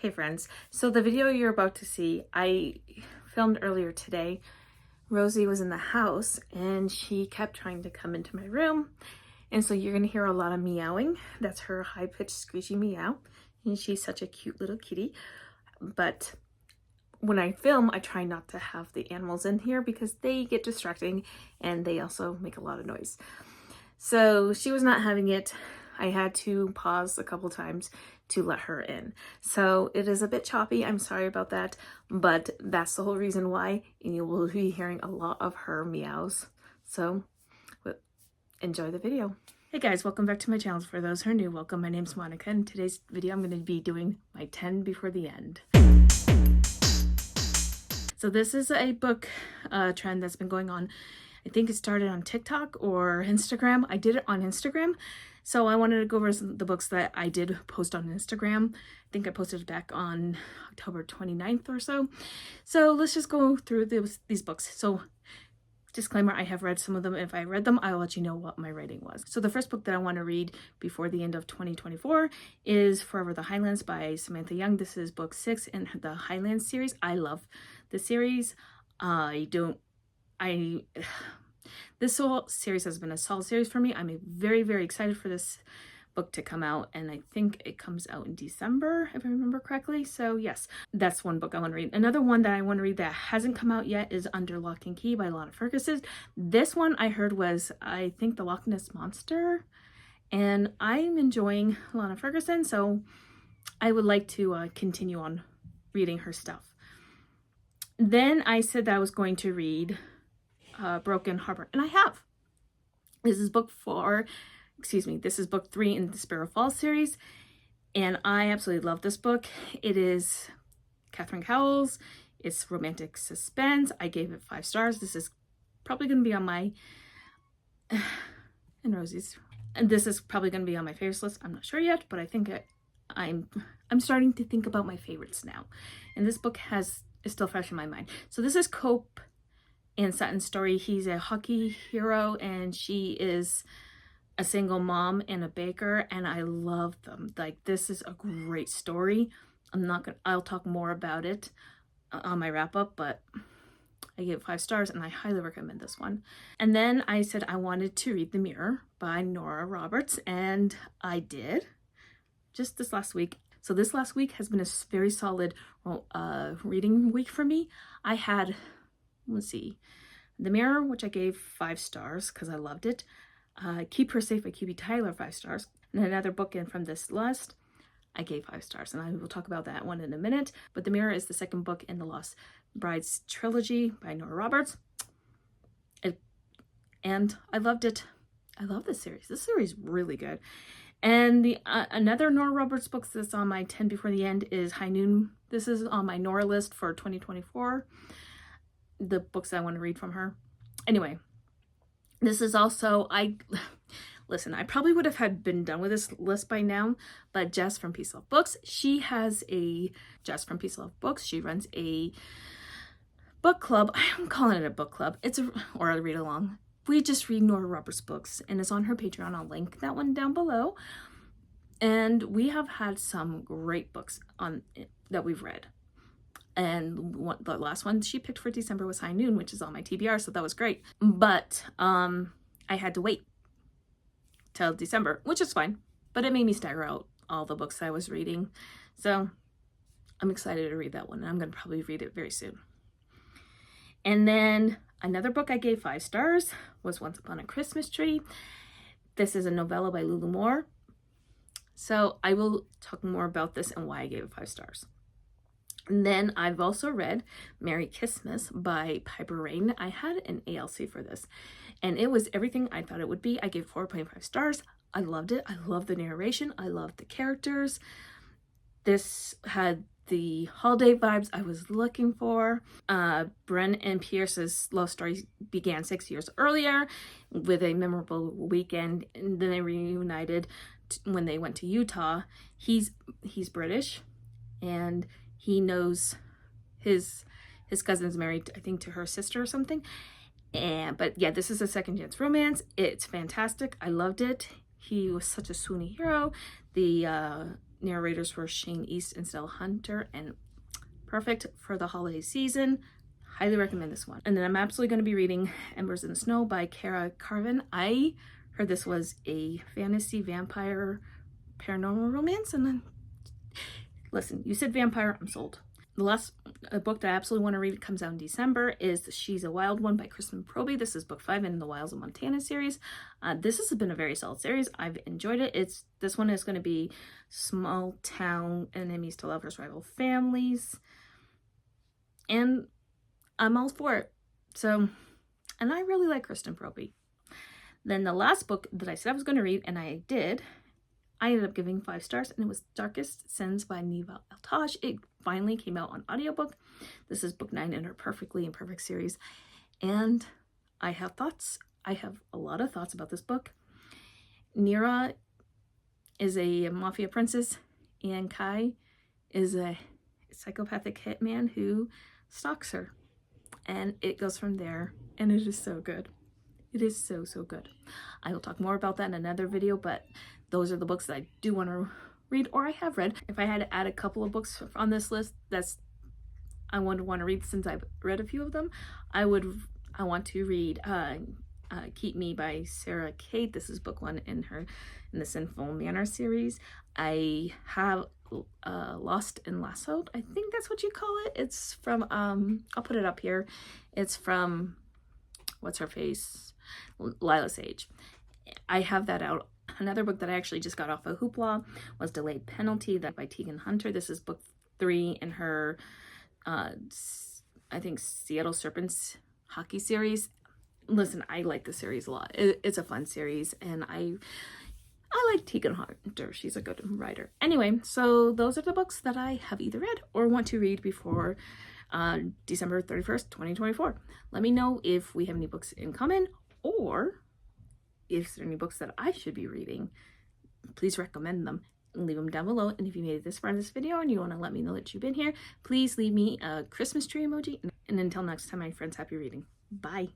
Hey friends, so the video you're about to see, I filmed earlier today. Rosie was in the house and she kept trying to come into my room. And so you're gonna hear a lot of meowing. That's her high-pitched screechy meow. And she's such a cute little kitty. But when I film, I try not to have the animals in here because they get distracting and they also make a lot of noise. So she was not having it. I had to pause a couple times to let her in. So it is a bit choppy. I'm sorry about that, but that's the whole reason why, and you will be hearing a lot of her meows. So enjoy the video. Hey guys, welcome back to my channel. For those who are new, welcome. My name's Monica. In today's video, I'm going to be doing my 10 before the end. So this is a book trend that's been going on. I think it started on TikTok or Instagram. I did it on Instagram. So I wanted to go over the books that I did post on Instagram. I think I posted it back on October 29th or so. So let's just go through these books. So disclaimer, I have read some of them. If I read them, I'll let you know what my rating was. So the first book that I want to read before the end of 2024 is Forever the Highlands by Samantha Young. This is book 6 in the Highlands series. I love the series. This whole series has been a solid series for me. I'm very, very excited for this book to come out, and I think it comes out in December, if I remember correctly. So yes, that's one book I want to read. Another one that I want to read that hasn't come out yet is Under Lock and Key by Lana Ferguson. This one I heard was, I think, the Loch Ness Monster, and I'm enjoying Lana Ferguson, so I would like to continue on reading her stuff. Then I said that I was going to read Broken Harbor, and I have. This is book 3 in the Sparrow Falls series, and I absolutely love this book. It is Catherine Cowles. It's romantic suspense. I gave it 5 stars. This is probably going to be on my and Rosie's, and this is probably going to be on my favorites list. I'm not sure yet, but I think I'm starting to think about my favorites now, and this book is still fresh in my mind. So this is Cope and Sutton's story. He's a hockey hero and she is a single mom and a baker, and I love them. Like, this is a great story. I'll talk more about it on my wrap up, but I gave it 5 stars and I highly recommend this one. And then I said I wanted to read The Mirror by Nora Roberts, and I did just this last week. So this last week has been a very solid reading week for me. I had, let's see, The Mirror, which I gave 5 stars because I loved it. Keep Her Safe by QB Tyler, 5 stars. And another book in from this list, I gave 5 stars, and I will talk about that one in a minute. But The Mirror is the second book in the Lost Brides trilogy by Nora Roberts. And I loved it. I love this series. This series is really good. And the another Nora Roberts book that's on my 10 before the end is High Noon. This is on my Nora list for 2024. The books I want to read from her. Anyway, this is also, listen, I probably would have been done with this list by now, but Jess from Peace Love Books, she runs a book club. I'm calling it a book club. Or a read along. We just read Nora Roberts books, and it's on her Patreon. I'll link that one down below. And we have had some great books that we've read. And the last one she picked for December was High Noon, which is on my TBR, so that was great. But I had to wait till December, which is fine. But it made me stagger out all the books I was reading. So I'm excited to read that one, and I'm going to probably read it very soon. And then another book I gave 5 stars was Once Upon a Christmas Tree. This is a novella by Lulu Moore. So I will talk more about this and why I gave it 5 stars. And then I've also read Merry Christmas by Piper Rain. I had an ALC for this, and it was everything I thought it would be. I gave 4.5 stars. I loved it. I loved the narration. I loved the characters. This had the holiday vibes I was looking for. Bren and Pierce's love story began 6 years earlier with a memorable weekend, and then they reunited when they went to Utah. He's British, and he knows his cousin's married, I think, to her sister or something. But yeah, this is a second chance romance. It's fantastic. I loved it. He was such a swoony hero. The narrators were Shane East and Stella Hunter, and perfect for the holiday season. Highly recommend this one. And then I'm absolutely going to be reading Embers in the Snow by Kara Carvin. I heard this was a fantasy vampire paranormal romance, and then listen, you said vampire, I'm sold. The last book that I absolutely want to read, comes out in December, is She's a Wild One by Kristen Proby. This is book 5 in the Wilds of Montana series. This has been a very solid series. I've enjoyed it. This one is going to be small town enemies to lovers, rival families, and I'm all for it. So, and I really like Kristen Proby. Then the last book that I said I was going to read, and I did, I ended up giving 5 stars, and it was Darkest Sins by Neva Altaj. It finally came out on audiobook. This is book 9 in her Perfectly Imperfect series, and I have thoughts. I have a lot of thoughts about this book. Nira is a mafia princess, and Kai is a psychopathic hitman who stalks her, and it goes from there, and it is so good. It is so, so good. I will talk more about that in another video, but those are the books that I do want to read, or I have read. If I had to add a couple of books on this list I would want to read, since I've read a few of them, I want to read Keep Me by Sarah Kate. This is book 1 in the Sinful Manor series. I have Lost and Lassoed, I think that's what you call it. It's from I'll put it up here. It's from what's her face, Lila Sage. I have that out. Another book that I actually just got off of Hoopla was Delayed Penalty, that by Tegan Hunter. This is book 3 in her I think Seattle Serpents hockey series. Listen, I like the series a lot. It's a fun series, and I like Tegan Hunter. She's a good writer. Anyway, so those are the books that I have either read or want to read before December 31st, 2024. Let me know if we have any books in common, or if there are any books that I should be reading. Please recommend them and leave them down below. And if you made it this far in this video and you want to let me know that you've been here, please leave me a Christmas tree emoji. And until next time, my friends, happy reading. Bye.